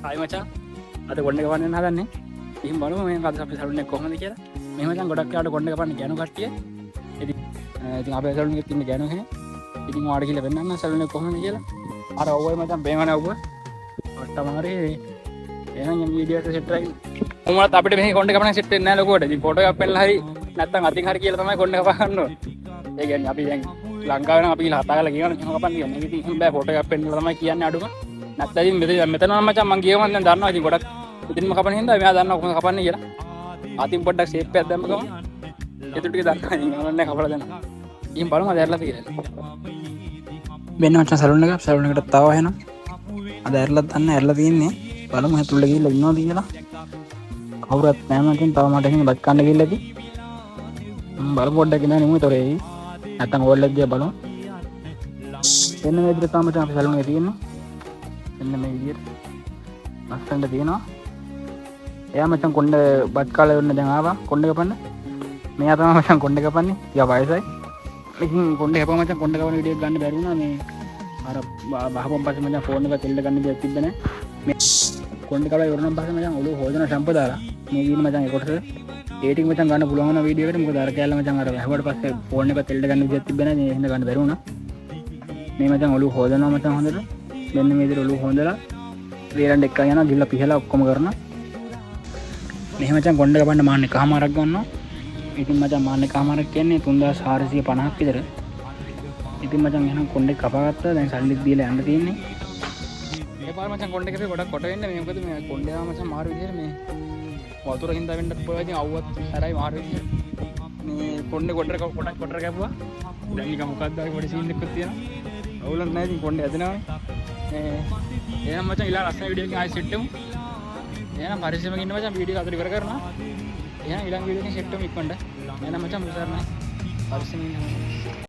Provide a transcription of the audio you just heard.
ආයි මචං අද කොණ්ඩ කපන්න හදන්නේ. ඉතින් බලමු මේ අද අපේ සලුන් එක කොහොමද කියලා. මේ මචං ගොඩක් යාට කොණ්ඩ කපන්න ගෑනු කට්ටිය. ඉතින් අපේ සලුන් එකේ තියෙන ගෑනු කෙනෙක්. ඉතින් ඔයාලට කියලා වෙන්නන්න සලුන් එක කොහොමද කියලා. අර ඔව්වයි මචං බේමනේ ඔව්ව. ඔට්ටමාරේ එහෙනම් මේ වීඩියෝ එක සෙට් කරගන්න. මොනවත් අපිට මේ කොණ්ඩ කපන්න සෙට් වෙන්නේ නැහැ ලොකුවට. ඉතින් ෆොටෝ එකක් පෙන්නලා හරි නැත්නම් අතින් හරි කියලා තමයි කොණ්ඩ කපන්න ඕනේ. ඒ කියන්නේ අපි දැන් ලංකාවේ නම් අපි කියලා හතා කරලා කියනවා නේ කපන්න කියන්නේ. ඉතින් බෑ ෆොටෝ එකක් පෙන්නලා තමයි කියන්නේ අඩුම. නැත්නම් මෙතන නම් මචං මං ගියම දැන් දන්නවා. ඉතින් ගොඩක් ඉතින්ම කපන හින්දා මෙයා දන්නවා කොහොමද කපන්නේ කියලා. අතින් පොඩ්ඩක් ෂේප් එකක් දැම්ම ගමන් ඒතු ටික දන්නවා. ඉතින් ඔන්න කපලා දෙනවා. ඉතින් බලමු අද ඇරලා තියෙන්නේ. වෙන මචං සලුන් එකට තව එහෙනම් අද ඇරලා දන්න ඇරලා තියෙන්නේ. බලමු හැතුල්ල ගිහිල්ලා ඉන්නවද කියලා. කවුරුත් නැහැ මචං. තව මට එහෙනම් බත් කන්න ගිහිල්ලා ඉති. බලමු පොඩ්ඩක් ඉන්න නෙමෙයි තොරේ. නැත්තම් ඕල්ලක් ගියා බලමු. එන්න මේ විදිහට තමයි අපි සලුන් එකේ තියෙන්නේ. එන්න මේ විදිහට ලස්සනට තියෙනවා. එයා මචං කොණ්ඩ බත් කාලා වෙන්න දැන් ආවා කොණ්ඩ කපන්න. මෙයා තමයි මචං කොණ්ඩ කපන්නේ. යා වයසයි. ඉතින් කොණ්ඩ කපුවා මචං කොණ්ඩ කපන වීඩියෝ එක ගන්න බැරි වුණා. මේ අර බහපොම් පස්සේ මචං ෆෝන් එක තෙල්ල ගන්න දෙයක් තිබ්බ නැහැ. මේ කොණ්ඩ කපලා ඉවරනම් පස්සේ මචං ඔළුව හොදන ෂැම්පු දාලා මේ ගිහින් මචං ඒ කොටස ඒ ටික මචං ගන්න පුළුවන් වුණා වීඩියෝ එකට. මොකද අර කැල්ල මචං අර වැහුවට පස්සේ ෆෝන් එක තෙල්ල ගන්න දෙයක් තිබ්බ නැහැ. මේ හින්දා ගන්න බැරි වුණා. මේ මචං ඔළුව හොදනවා මචං හොඳට. මෙන්න මේ විදිහට ඔළුව හොදලා රේලන්ඩ් එක යනවා ගිහලා පිහලා ඔක්කොම කරනවා. මෙහෙම මචං කොණ්ඩ කපන්න මාන්න එකමාරක් ගන්නවා. ඉතින් මචං මාන්න එකමාරක් කියන්නේ 3450ක් විතර. ඉතින් මචං එහෙනම් කොණ්ඩේ කපාගත්තා. දැන් සල්ලිත් දීලා යන්න තියෙන්නේ. ඒ පාර මචං කොණ්ඩේ කපේ ගොඩක් කොට වෙන්නේ. මේ මොකද මේ කොණ්ඩේ ආව මචං මාරු විදිහට මේ වතුර හින්දා වෙන්නත් පුළුවන්. ඉතින් අවුවත් හැරයි මාරු විදිහට. මේ කොණ්ඩේ කොටර කැපුවා. දැන් නිකන් මොකක්ද ආයි පොඩි සීන් එකක් තියෙනවා. අවුලක් නැහැ. ඉතින් කොණ්ඩේ ඇදෙනවානේ. එහෙනම් මචං ඊළඟ ලස්සන වීඩියෝ එකකින් ආයෙ සෙට් වෙමු. එහෙනම් පරිස්සමකින් ඉන්න මචං වීඩියෝ එක අතට ඉවර කරනවා. එහෙනම් ඊළඟ වීඩියෝ එකකින් සෙට් වෙමු ඉක්මනට. එහෙනම් මචං මුසාරණයි. පරිස්සමකින් ඉන්න.